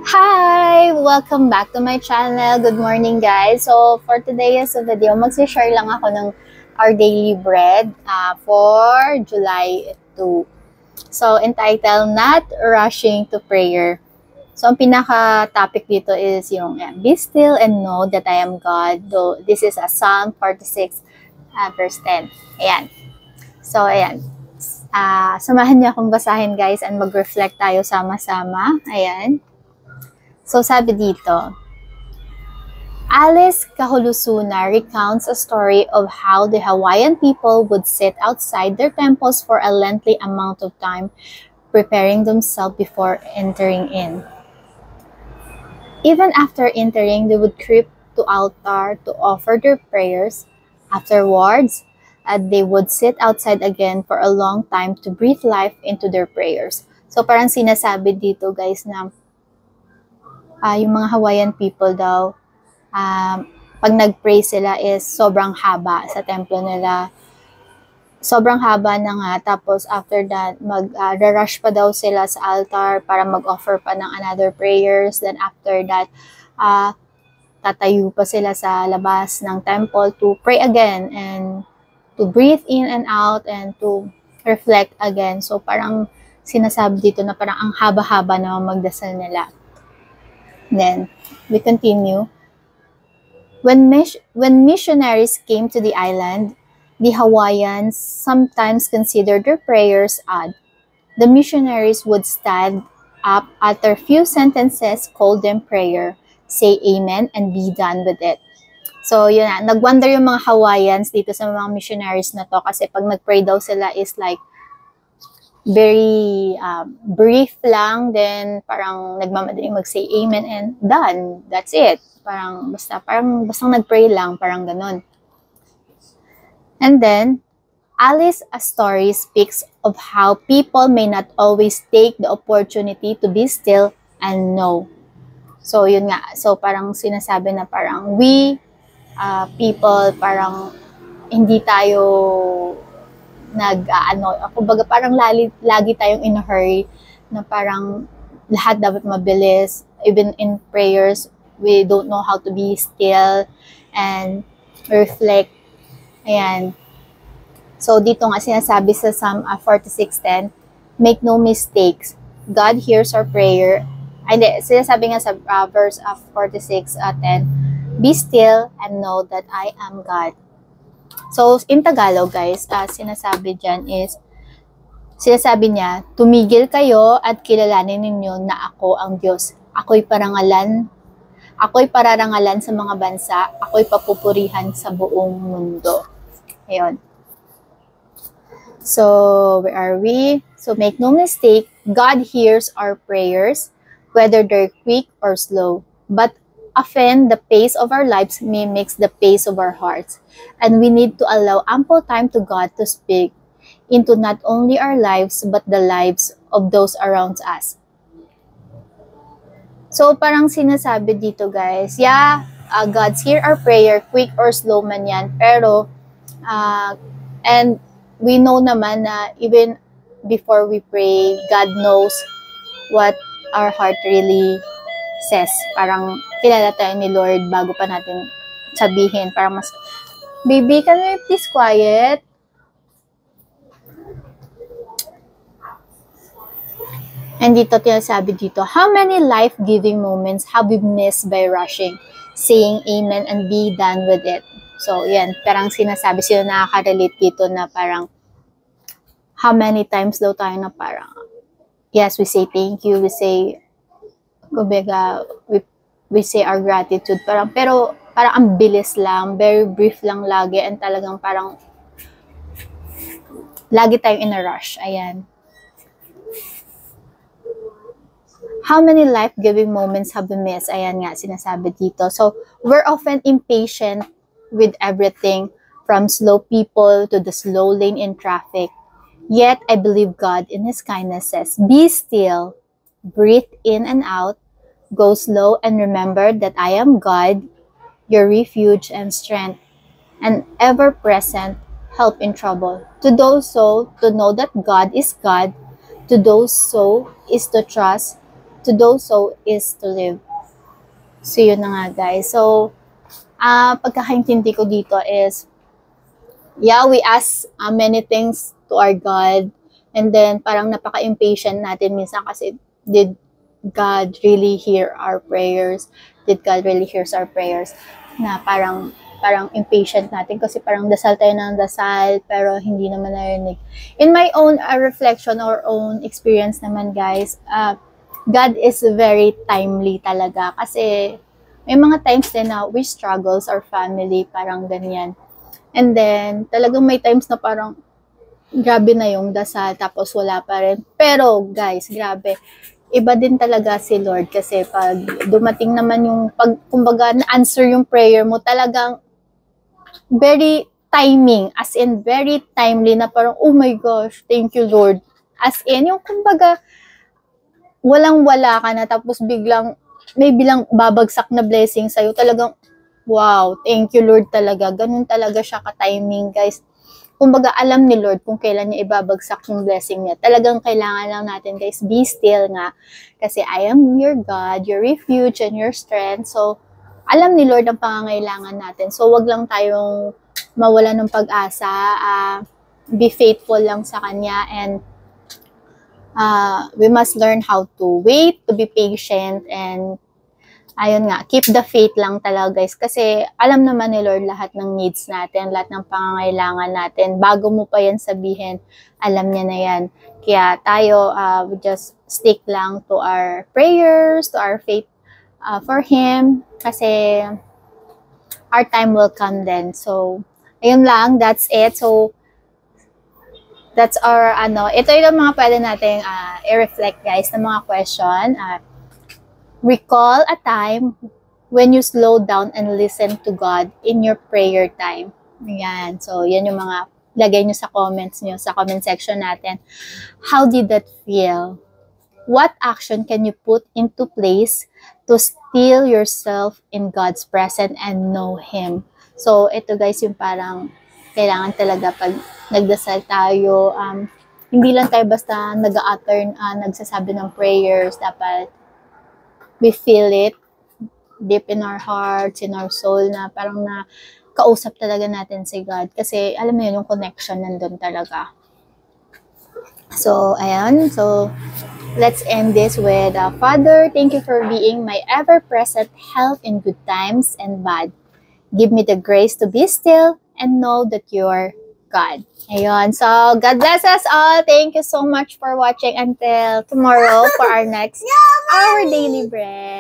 Hi! Welcome back to my channel. Good morning, guys. So, for today's video, mag-share lang ako ng our daily bread for July 2. So, entitled, Not Rushing to Prayer. So, ang pinaka-topic dito is yung, Be still and know that I am God. Though this is a Psalm 46, verse 10. Ayan. So, ayan. Samahan niyo akong basahin, guys, and mag-reflect tayo sama-sama. Ayan. So, sabi dito, Alice Kahulusuna recounts a story of how the Hawaiian people would sit outside their temples for a lengthy amount of time, preparing themselves before entering in. Even after entering, they would creep to altar to offer their prayers. Afterwards, they would sit outside again for a long time to breathe life into their prayers. So, parang sinasabi dito, guys, na yung mga Hawaiian people daw, pag nag-pray sila is sobrang haba sa templo nila. Sobrang haba na nga. Tapos after that, mag-rush pa daw sila sa altar para mag-offer pa ng another prayers. Then after that, tatayo pa sila sa labas ng temple to pray again and to breathe in and out and to reflect again. So parang sinasabi dito na parang ang haba-haba na magdasal nila. Then, we continue. When missionaries came to the island, the Hawaiians sometimes considered their prayers odd. The missionaries would stand up, utter few sentences, call them prayer, say amen, and be done with it. So, yun na. Nag-wonder yung mga Hawaiians dito sa mga missionaries na to kasi pag nag-pray daw sila is like very brief lang, then parang nagmamadaling mag-say amen and done. That's it. Parang basta nag-pray lang, parang ganun. And then, Alice's story speaks of how people may not always take the opportunity to be still and know. So, yun nga. So, parang sinasabi na parang we people, parang hindi tayo kumbaga parang lagi tayong in a hurry na parang lahat dapat mabilis. Even in prayers, we don't know how to be still and reflect. Ayan. So, dito nga sinasabi sa Psalm 46:10, make no mistakes. God hears our prayer. Sinasabi nga sa verse 46:10, be still and know that I am God. So, in Tagalog, guys, sinasabi niya, tumigil kayo at kilalanin ninyo na ako ang Diyos. Ako'y pararangalan sa mga bansa, ako'y papupurihan sa buong mundo. Ayun. So, where are we? So, make no mistake, God hears our prayers, whether they're quick or slow. But often, the pace of our lives mimics the pace of our hearts, and we need to allow ample time to God to speak into not only our lives, but the lives of those around us. So, parang sinasabi dito, guys, God's hear our prayer, quick or slow man yan, pero, and we know naman na even before we pray, God knows what our heart really says. Parang kilala tayo ni Lord bago pa natin sabihin. Parang mas, baby, can we please quiet? And dito tinasabi dito, how many life-giving moments have we missed by rushing, saying amen and be done with it? So, yan, parang sinasabi, sila nakaka-relate dito na parang how many times daw tayo na parang, yes, we say thank you, we say kumbaga, we say our gratitude, pero parang ang bilis lang, very brief lang lagi, and talagang parang lagi tayong in a rush. Ayan. How many life-giving moments have we missed? Ayan nga, sinasabi dito. So, we're often impatient with everything, from slow people to the slow lane in traffic. Yet, I believe God in His kindness says, be still, breathe in and out, go slow, and remember that I am God, your refuge and strength, and ever-present help in trouble. To those so, to know that God is God, to those so is to trust, to do so is to live. So, yun na nga, guys. So, pagkakaintindi ko dito is, yeah, we ask many things to our God, and then parang napaka-impatient natin minsan kasi did God really hear our prayers? Did God really hears our prayers? Na parang impatient natin kasi parang dasal tayo ng dasal pero hindi naman narinig. In my own reflection or own experience naman, guys, God is very timely talaga kasi may mga times din na we struggles our family, parang ganyan. And then, talagang may times na parang grabe na yung dasal tapos wala pa rin. Pero guys, grabe. Iba din talaga si Lord kasi pag dumating naman yung kumbaga na-answer yung prayer mo, talagang very timing, as in very timely na parang, oh my gosh, thank you Lord. As in, yung kumbaga, walang-wala ka na tapos biglang, may bilang babagsak na blessing sa'yo. Talagang, wow, thank you Lord talaga. Ganun talaga siya ka-timing, guys. Kumbaga, alam ni Lord kung kailan niya ibabagsak yung blessing niya. Talagang kailangan lang natin, guys, be still nga. Kasi I am your God, your refuge and your strength. So, alam ni Lord ang pangangailangan natin. So, wag lang tayong mawala ng pag-asa. Be faithful lang sa Kanya, and we must learn how to wait, to be patient, and ayun nga, keep the faith lang talaga, guys. Kasi alam naman ni Lord lahat ng needs natin, lahat ng pangangailangan natin. Bago mo pa yan sabihin, alam niya na yan. Kaya tayo, we just stick lang to our prayers, to our faith for Him. Kasi our time will come then. So, ayun lang, that's it. So, that's our, ito yung mga pwede nating i-reflect, guys, ng mga question. Recall a time when you slow down and listen to God in your prayer time. Ayan. So, yan yung mga lagay nyo sa comments nyo, sa comment section natin. How did that feel? What action can you put into place to still yourself in God's presence and know Him? So, ito guys, yung parang kailangan talaga pag nagdasal tayo, hindi lang tayo basta nag-utter, nagsasabi ng prayers, dapat we feel it deep in our hearts, in our soul, na parang na kausap talaga natin si God. Kasi alam mo yun, yung connection nandun talaga. So, ayan. So, let's end this with, Father, thank you for being my ever-present help in good times and bad. Give me the grace to be still and know that you're God. Ayun. So, God bless us all. Thank you so much for watching. Until tomorrow for our next Our Daily Bread.